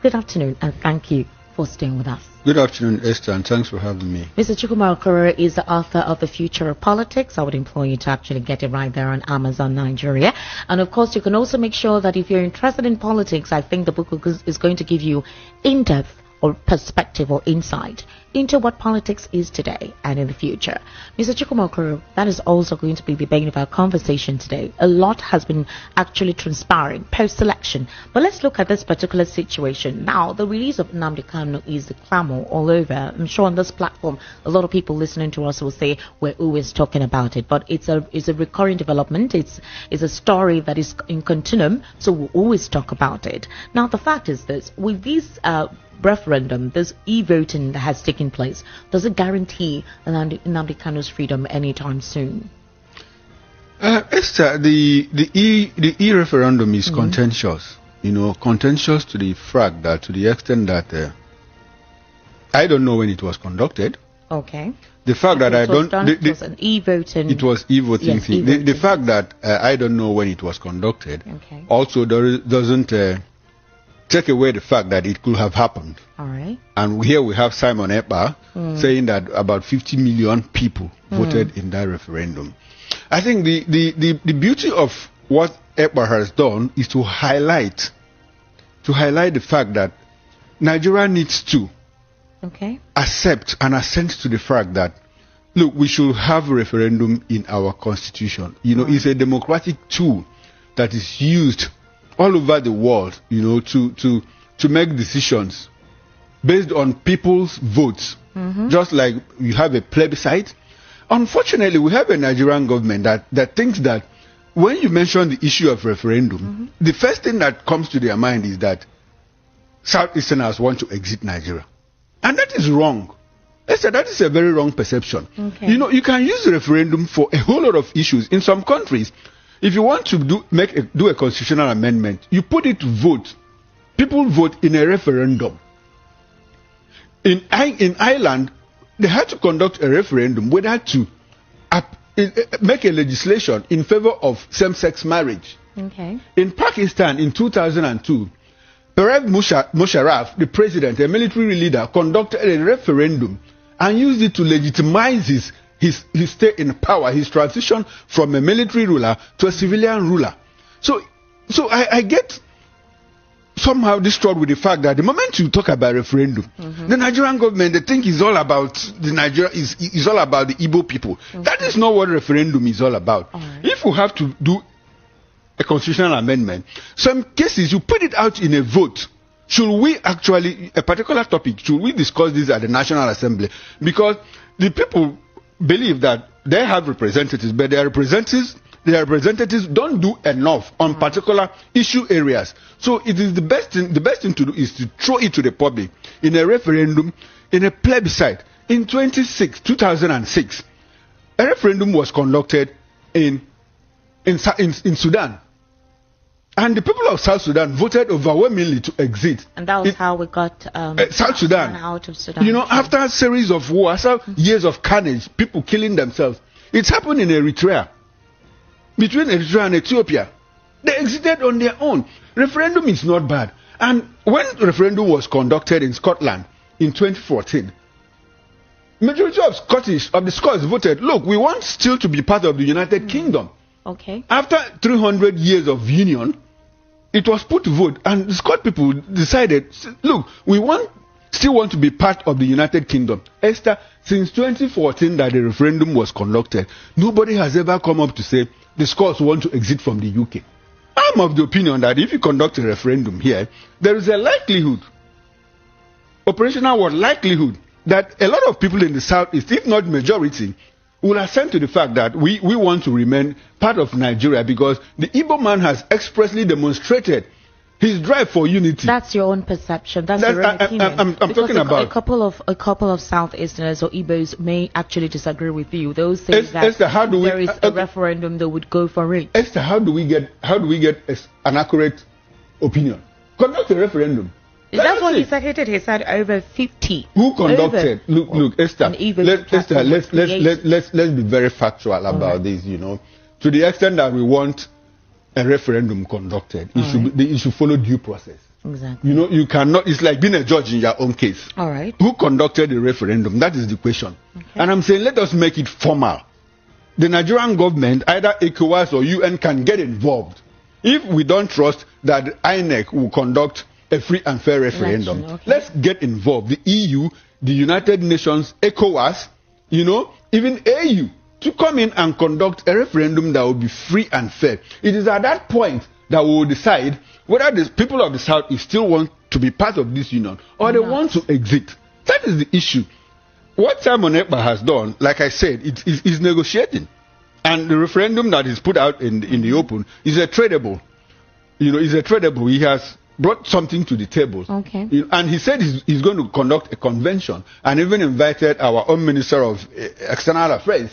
Good afternoon, and thank you for staying with us. Good afternoon, Esther, and thanks for having me. Mr. Chukwuma Okoro is the author of The Future of Politics. I would implore you to actually get it right there on Amazon Nigeria. And of course, you can also make sure that if you're interested in politics, I think the book is going to give you in-depth or perspective or insight into what politics is today and in the future. Mr. Chukwuma Okoro, that is also going to be the bane of our conversation today. A lot has been actually transpiring post-election, but let's look at this particular situation. Now, the release of Nnamdi Kanu is the clamor all over. I'm sure on this platform, a lot of people listening to us will say we're always talking about it, but it's a recurring development. It's a story that is in continuum, so we'll always talk about it. Now, the fact is this: with these referendum, this e-voting that has taken place, does it guarantee Nnamdi Kanu's freedom anytime soon? Esther, the e-referendum is contentious. Contentious to the fact that, to the extent that I don't know when it was conducted. Okay. The fact that I don't... it was an e-voting... It was e-voting yes, thing. E-voting. The fact that I don't know when it was conducted Okay. also doesn't take away the fact that it could have happened. All right. And here we have Simon Ekpa saying that about 50 million people voted in that referendum. I think the beauty of what Ekpa has done is to highlight the fact that Nigeria needs to accept and assent to the fact that, look, we should have a referendum in our constitution. It's a democratic tool that is used all over the world, to make decisions based on people's votes. Just like you have a plebiscite. Unfortunately, we have a Nigerian government that thinks that when you mention the issue of referendum, the first thing that comes to their mind is that Southeasterners want to exit Nigeria. And that is wrong. That is a very wrong perception. Okay. You can use the referendum for a whole lot of issues. In some countries, if you want to do a constitutional amendment, you put it to vote. People vote in a referendum. In Ireland, they had to conduct a referendum whether to make a legislation in favor of same-sex marriage. Okay. In Pakistan, in 2002, Pervez Musharraf, the president, a military leader, conducted a referendum and used it to legitimize his stay in power, his transition from a military ruler to a civilian ruler. So I get somehow distraught with the fact that the moment you talk about referendum, the Nigerian government, they think is all about is all about the Igbo people. That is not what referendum is all about. Right. If you have to do a constitutional amendment, some cases you put it out in a vote. Should we actually, a particular topic, should we discuss this at the National Assembly? Because the people believe that they have representatives, but their representatives don't do enough on particular issue areas. So it is the best thing to do is to throw it to the public in a referendum, in a plebiscite. In 2006, a referendum was conducted in Sudan. And the people of South Sudan voted overwhelmingly to exit. And that was how we got South Sudan out of Sudan. After a series of wars, after years of carnage, people killing themselves. It's happened in Eritrea. Between Eritrea and Ethiopia. They exited on their own. Referendum is not bad. And when referendum was conducted in Scotland in 2014, majority of the Scots voted, look, we want still to be part of the United Kingdom. Okay. After 300 years of union, it was put to vote, and the Scottish people decided, look, we still want to be part of the United Kingdom. Esther, since 2014 that the referendum was conducted, nobody has ever come up to say the Scots want to exit from the UK. I'm of the opinion that if you conduct a referendum here, there is a likelihood, operational likelihood, that a lot of people in the Southeast, if not majority, will assent to the fact that we want to remain part of Nigeria because the Igbo man has expressly demonstrated his drive for unity. That's your own perception. That's your own opinion. I'm talking about a couple of Southeasterners or Igbos may actually disagree with you. Those say that Esther, there is a referendum that would go for it. Esther, how do we get an accurate opinion? Conduct a referendum. That's what he said. He did. He said over 50. Who conducted? Look, Esther. Let's be very factual about this. To the extent that we want a referendum conducted, it should follow due process. Exactly. You know, you cannot, it's like being a judge in your own case. All right. Who conducted the referendum? That is the question. Okay. And I'm saying, let us make it formal. The Nigerian government, either ECOWAS or UN, can get involved. If we don't trust that INEC will conduct a free and fair referendum, Election, okay. let's get involved. The EU, the United Nations, ECOWAS, you know, even AU, to come in and conduct a referendum that will be free and fair. It is at that point that we will decide whether the people of the South still want to be part of this union or they want to exit. That is the issue. What Simon Ekpa has done, like I said, is negotiating. And the referendum that is put out in the open is a tradable. You know, is a tradable. He has brought something to the table. Okay. And he said he's going to conduct a convention and even invited our own Minister of External Affairs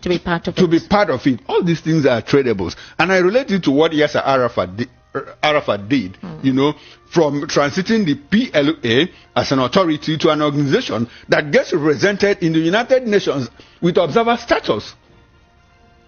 to be part of to it. be part of it. All these things are tradables. And I relate it to what Yasser Arafat did, you know, from transiting the PLA as an authority to an organization that gets represented in the United Nations with observer status.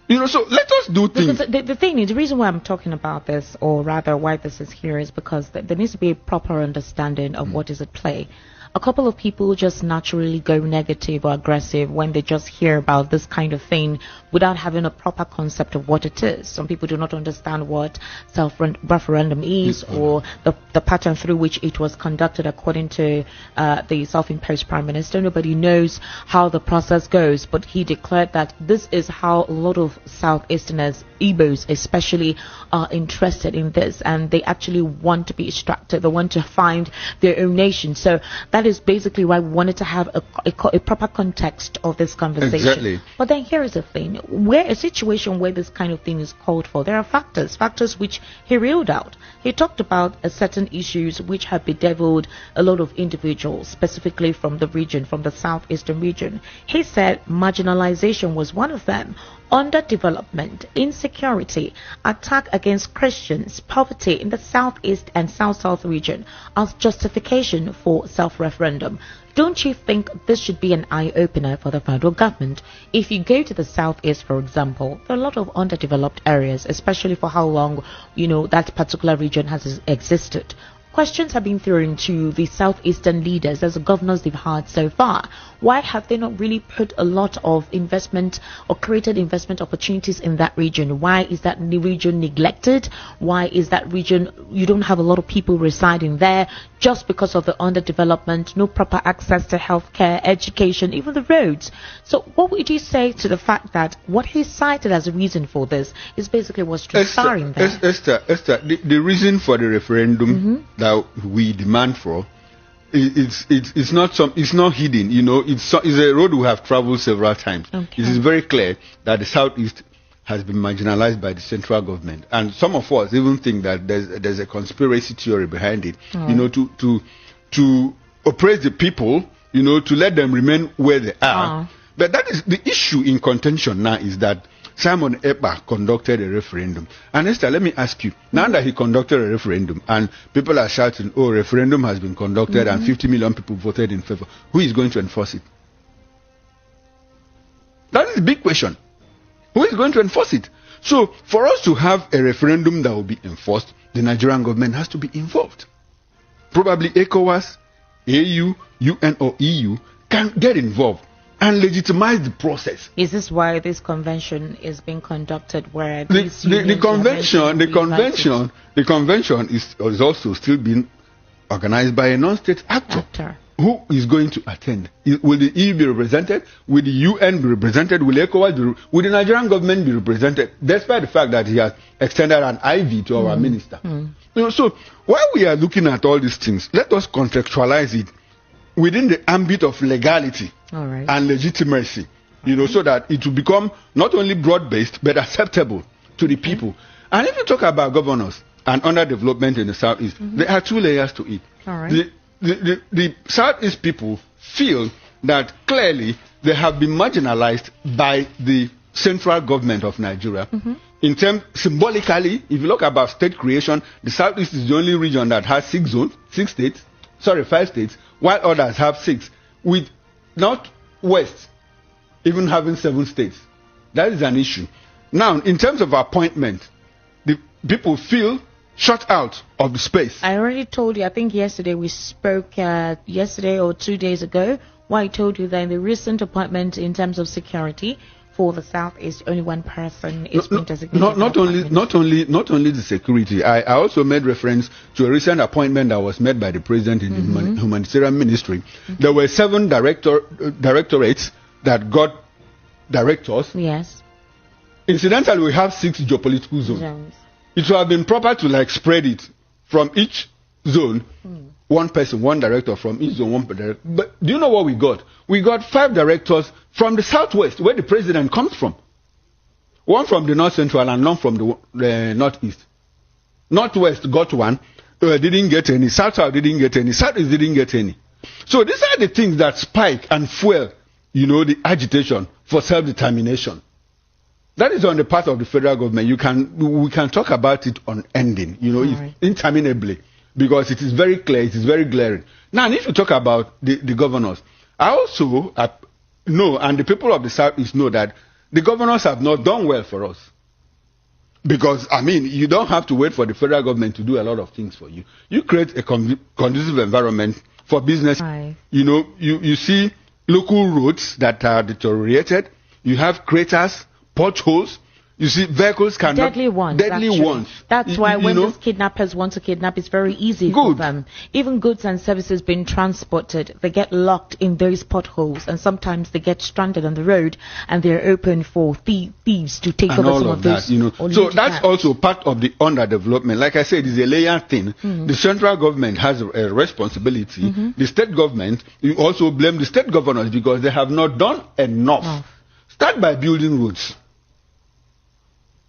You know, so let us do things. Because the thing is, the reason why I'm talking about this, or rather why this is here, is because there needs to be a proper understanding of what is at play. A couple of people just naturally go negative or aggressive when they just hear about this kind of thing without having a proper concept of what it is. Some people do not understand what self-referendum is, or the pattern through which it was conducted according to the self-imposed Prime Minister. Nobody knows how the process goes, but he declared that this is how a lot of Southeasterners, Igbos especially, are interested in this, and they actually want to be extracted. They want to find their own nation. So that is basically why we wanted to have a proper context of this conversation. Exactly. But then here is the thing: where a situation where this kind of thing is called for, there are factors which he reeled out. He talked about certain issues which have bedeviled a lot of individuals, specifically from the region, from the southeastern region. He said marginalization was one of them, underdevelopment, insecurity, attack against Christians, poverty in the southeast and south-south region as justification for self-referendum. Don't you think this should be an eye-opener for the federal government? If you go to the southeast, for example, there are a lot of underdeveloped areas, especially for how long, you know, that particular region has existed. Questions have been thrown to the southeastern leaders as the governors they've had so far. Why have they not really put a lot of investment or created investment opportunities in that region? Why is that region neglected? Why is that region, you don't have a lot of people residing there just because of the underdevelopment, no proper access to healthcare, education, even the roads? So what would you say to the fact that what he cited as a reason for this is basically what's transpiring there? Esther, the reason for the referendum that we demand for, it's not hidden. You know, it's a road we have traveled several times. Okay. It is very clear that the southeast has been marginalized by the central government, and some of us even think that there's a conspiracy theory behind it. You know, to oppress the people. You know, to let them remain where they are. But that is the issue in contention now, is that Simon Ekpa conducted a referendum. And Esther, let me ask you, now that he conducted a referendum and people are shouting, oh, referendum has been conducted and 50 million people voted in favor, who is going to enforce it? That is the big question. Who is going to enforce it? So, for us to have a referendum that will be enforced, the Nigerian government has to be involved. Probably ECOWAS, AU, UN or EU can get involved and legitimize the process. Is this why this convention is being conducted, where the convention is also still being organized by a non-state actor. Who is going to attend? Will the EU be represented? Will the UN be represented? Will ECOWAS will the Nigerian government be represented? Despite the fact that he has extended an IV to our minister. You know, so while we are looking at all these things, let us contextualize it within the ambit of legality and legitimacy, you know, so that it will become not only broad-based but acceptable to the people. And if you talk about governors and underdevelopment in the southeast, there are two layers to it. The southeast people feel that clearly they have been marginalized by the central government of Nigeria. In terms, symbolically, if you look about state creation, the southeast is the only region that has 5 states, while others have 6, with northwest even having 7 states. That is an issue. Now, in terms of appointment, the people feel shut out of the space. I already told you, I think yesterday we spoke, yesterday or 2 days ago, where I told you that in the recent appointment in terms of security for the Southeast, only one person is being designated. Not only the security. I also made reference to a recent appointment that was made by the president in the humanitarian ministry. There were 7 directorates that got directors. Yes. Incidentally, we have 6 geopolitical zones. It would have been proper to spread it from each zone. One person, one director from each zone, one director. But do you know what we got? We got 5 directors from the southwest, where the president comes from. One from the north central and one from the northeast. Northwest got 1, didn't get any. South didn't get any. Southeast didn't get any. So these are the things that spike and fuel, the agitation for self-determination. That is on the part of the federal government. We can talk about it unending, Right. interminably, because it is very clear, it is very glaring. Now, if you talk about the governors, I also know, and the people of the Southeast know, that the governors have not done well for us. Because, you don't have to wait for the federal government to do a lot of things for you. You create a conducive environment for business. Right. You see local roads that are deteriorated. You have craters, potholes. You see, vehicles cannot... Deadly ones. That's why when these kidnappers want to kidnap, it's very easy for them. Even goods and services being transported, they get locked in those potholes, and sometimes they get stranded on the road, and they're open for thieves to take over some of those. So that's also part of the underdevelopment. Like I said, it's a layered thing. The central government has a responsibility. The state government, you also blame the state governors because they have not done enough. Start by building roads.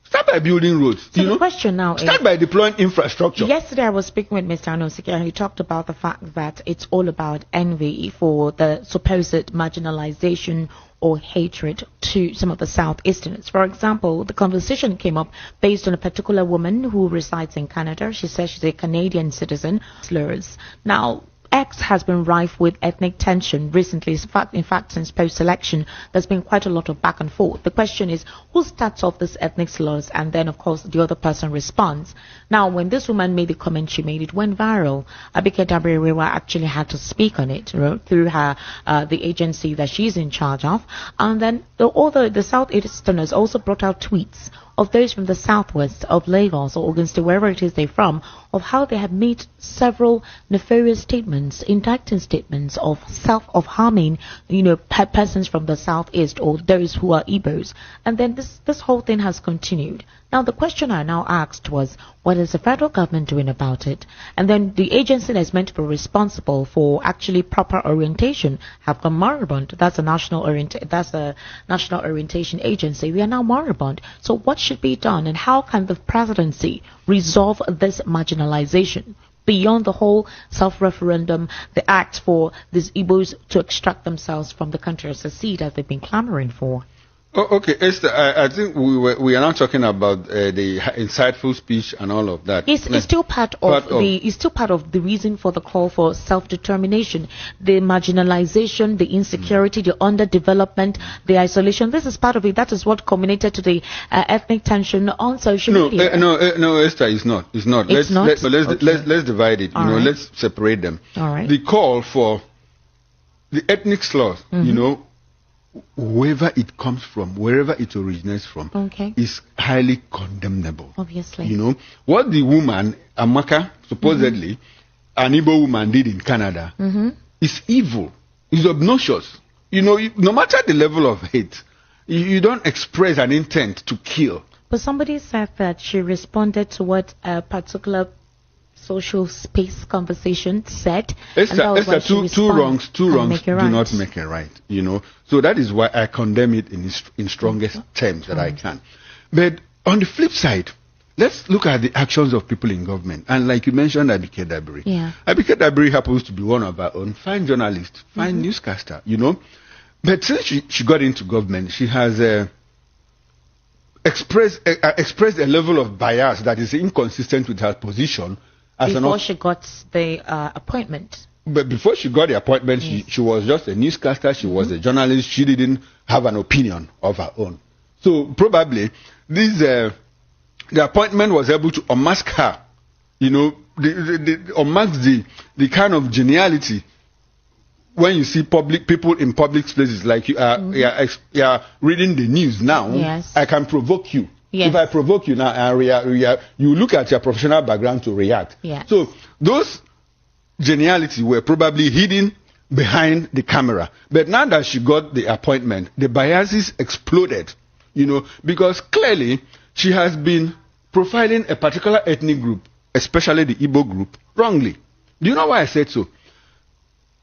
Start by building roads. So the question now Start by deploying infrastructure. Yesterday I was speaking with Mr. Anosike, and he talked about the fact that it's all about envy for the supposed marginalization or hatred to some of the Southeasterners. For example, the conversation came up based on a particular woman who resides in Canada. She says she's a Canadian citizen. Slurs. Now, X has been rife with ethnic tension recently. In fact, since post-election, there's been quite a lot of back and forth. The question is, who starts off this ethnic slurs, and then, of course, the other person responds. Now, when this woman made the comment she made, it went viral. Abike Dabiriwa actually had to speak on it through her the agency that she's in charge of. And then the Southeasterners also brought out tweets of those from the southwest of Lagos or Ogun State, wherever it is they're from, of how they have made several nefarious statements, indicting statements of harming, persons from the southeast or those who are Igbos. And then this whole thing has continued. Now, the question I now asked was, what is the federal government doing about it? And then the agency that's meant to be responsible for actually proper orientation have gone moribund. That's a national orientation agency. We are now moribund. So what should be done, and how can the presidency resolve this marginalization beyond the whole self-referendum, the act for these Igbos to extract themselves from the country or secede as they've been clamoring for? Oh, okay, Esther, I think we are not talking about the insightful speech and all of that. It's still part of the reason for the call for self-determination, the marginalization, the insecurity, the underdevelopment, the isolation. This is part of it. That is what culminated to the ethnic tension on social media. No, Esther, it's not. It's not. Let's divide it. Let's separate them. All right. The call for the ethnic slurs, wherever it comes from, wherever it originates from, is highly condemnable. Obviously. What the woman, Amaka, supposedly, an Igbo woman did in Canada, is evil, is obnoxious. No matter the level of hate, you don't express an intent to kill. But somebody said that she responded to what a particular social space conversation said. Esther, two wrongs do not make it right. So that is why I condemn it in strongest terms that I can. But on the flip side, let's look at the actions of people in government. And like you mentioned, Abike Dabiri. Yeah. Abike Dabiri happens to be one of our own fine journalist, fine newscaster. But since she got into government, she has expressed a level of bias that is inconsistent with her position. Before she got the appointment. But before she got the appointment, she was just a newscaster. She was a journalist. She didn't have an opinion of her own. So probably the appointment was able to unmask her unmarks the kind of geniality when you see people in public places, like you are reading the news now. Yes. I can provoke you. Yes. If I provoke you now, you look at your professional background to react. Yes. So those geniality were probably hidden behind the camera. But now that she got the appointment, the biases exploded, because clearly she has been profiling a particular ethnic group, especially the Igbo group, wrongly. Do you know why I said so?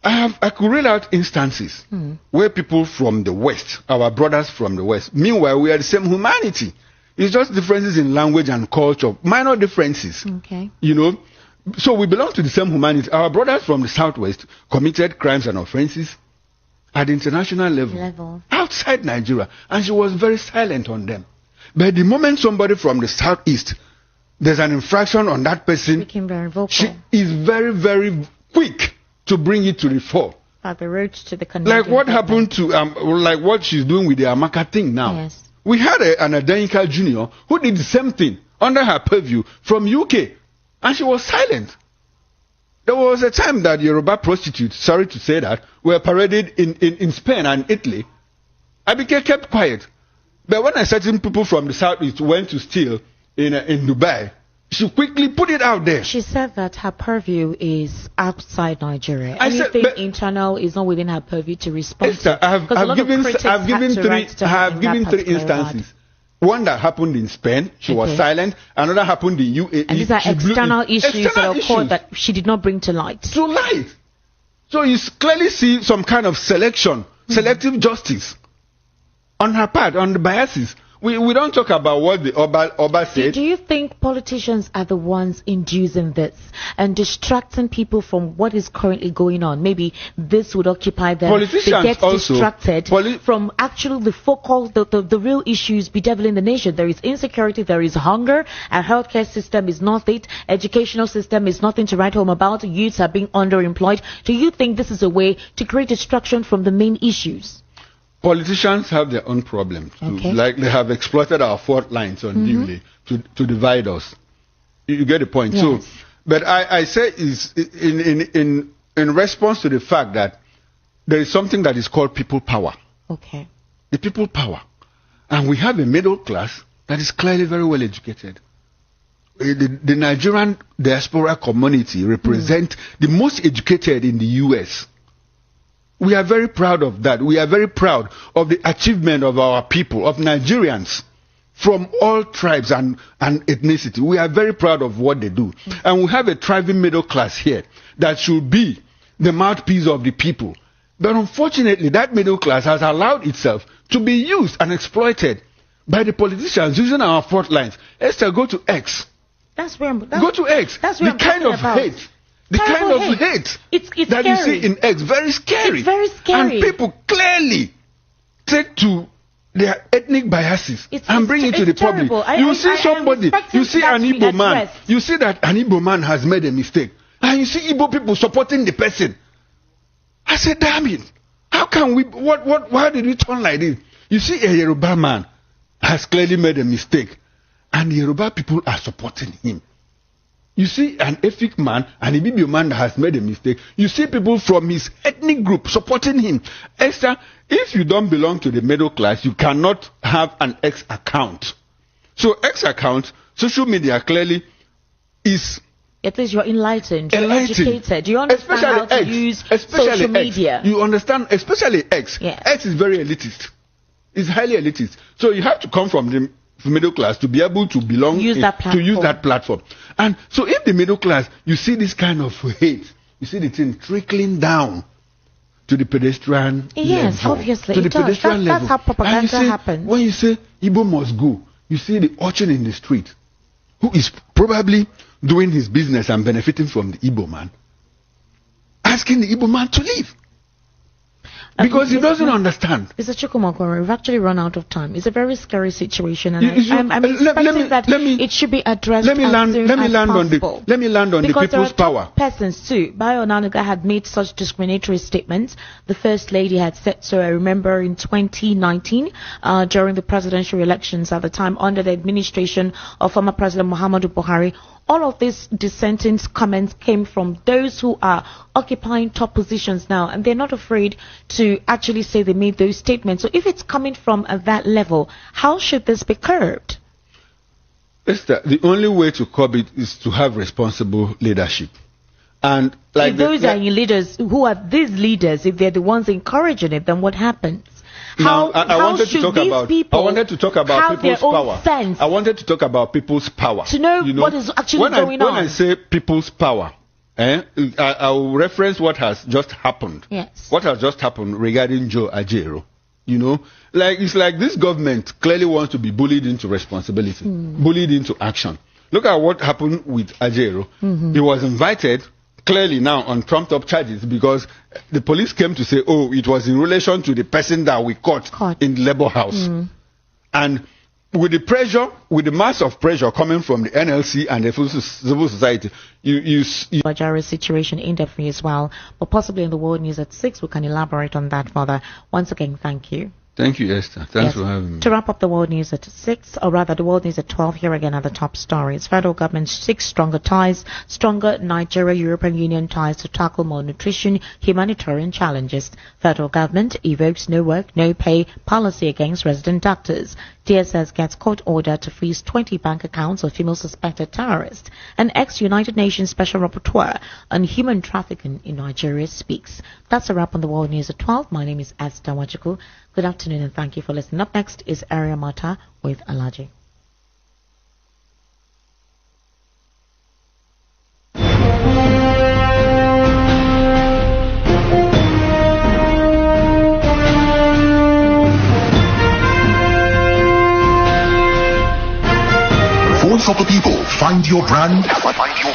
I could read out instances where people from the West, our brothers from the West, meanwhile we are the same humanity. It's just differences in language and culture, minor differences. Okay. So we belong to the same humanity. Our brothers from the Southwest committed crimes and offenses at the international level. Outside Nigeria, and she was very silent on them. But the moment somebody from the Southeast, there's an infraction on that person, became very vocal. She is very, very quick to bring it to the fore. But the road to the Canadian like what government. happened to like what she's doing with the Amaka thing now. Yes. We had an Adenika Junior who did the same thing under her purview from UK, and she was silent. There was a time that Yoruba prostitutes, sorry to say that, were paraded in Spain and Italy. Abike kept quiet. But when a certain people from the Southeast went to steal in Dubai, she quickly put it out there. She said that her purview is outside Nigeria. Anything internal is not within her purview to respond Esther, to. I've given three instances. One that happened in Spain, she was silent. Another happened in UAE. And these are external issues that she did not bring to light. So you clearly see some kind of selective justice on her part, on the biases. We don't talk about what the Oba said. Do you think politicians are the ones inducing this and distracting people from what is currently going on? Maybe this would occupy them. Politicians they get also distracted from actually the focal, the real issues bedeviling the nation. There is insecurity, there is hunger, our healthcare system is not it, educational system is nothing to write home about, youths are being underemployed. Do you think this is a way to create distraction from the main issues? Politicians have their own problems too. Okay. Like they have exploited our fault lines unduly to divide us. You get the point. Yes. So, but I say is in response to the fact that there is something that is called people power. Okay. The people power, and we have a middle class that is clearly very well educated. The Nigerian diaspora community represent the most educated in the U.S. We are very proud of that. We are very proud of the achievement of our people, of Nigerians, from all tribes and ethnicity. We are very proud of what they do. And we have a thriving middle class here that should be the mouthpiece of the people. But unfortunately, that middle class has allowed itself to be used and exploited by the politicians using our fault lines. Esther, go to X. Go to X. That's where the kind of hate. The kind of hate it's that scary. you see in X, very scary. It's very scary. And people clearly take to their ethnic biases and bring it to the public. You see an Igbo man, you see that an Igbo man has made a mistake, and you see Igbo people supporting the person. I said, damn it. How can we, why did we turn like this? You see a Yoruba man has clearly made a mistake, and the Yoruba people are supporting him. You see an Efik man, an Ibibio man that has made a mistake. You see people from his ethnic group supporting him. Esther, if you don't belong to the middle class, you cannot have an X account. So X account, social media clearly is... At least you're enlightened, you're educated. You understand how to use social media. You understand, especially X. Yes. X is very elitist. It's highly elitist. So you have to come from the middle class to be able to belong to use that platform. And so if the middle class, you see this kind of hate, you see the thing trickling down to the pedestrian level. Obviously to the pedestrian level. That's how propaganda happens. When you say Igbo must go, you see the urchin in the street who is probably doing his business and benefiting from the Igbo man, asking the Igbo man to leave. Because he doesn't understand. Mr. Chukwumakoro, we've actually run out of time. It's a very scary situation, and I'm expecting that it should be addressed as soon as possible. Let me land on the people's power. Persons too. Bayo Onanuga had made such discriminatory statements. The First Lady had said so. I remember in 2019, during the presidential elections at the time, under the administration of former President Muhammadu Buhari, all of these dissenting comments came from those who are occupying top positions now, and they're not afraid to actually say they made those statements. So if it's coming from that level, how should this be curbed? Esther, the only way to curb it is to have responsible leadership. And like if those are your leaders, who are these leaders? If they're the ones encouraging it, then what happens? Now, I wanted to talk about people's power. Sense I wanted to talk about people's power. To know, what is actually going on. When I say people's power, I will reference what has just happened. Yes. What has just happened regarding Joe Ajaero. You know, it's like this government clearly wants to be bullied into responsibility, bullied into action. Look at what happened with Ajaero. He was invited clearly now on trumped up charges because the police came to say, oh, it was in relation to the person that we caught. In the Labour House. And with the pressure, with the mass of pressure coming from the NLC and the civil society, Ajaero's situation in depth as well, but possibly in the World News at 6 we can elaborate on that further. Once again, thank you. Thank you, Esther. Thanks for having me. To wrap up the World News at 6, or rather the World News at 12, here again are the top stories. Federal government seeks stronger ties, stronger Nigeria-European Union ties to tackle malnutrition, humanitarian challenges. Federal government evokes no work, no pay policy against resident doctors. DSS gets court order to freeze 20 bank accounts of female suspected terrorists. An ex-United Nations Special Rapporteur on human trafficking in Nigeria speaks. That's a wrap on the World News at 12. My name is Esther Wajiku. Good afternoon and thank you for listening. Up next is Area Mata with Alaji. Voice of the people. Find your brand. Find your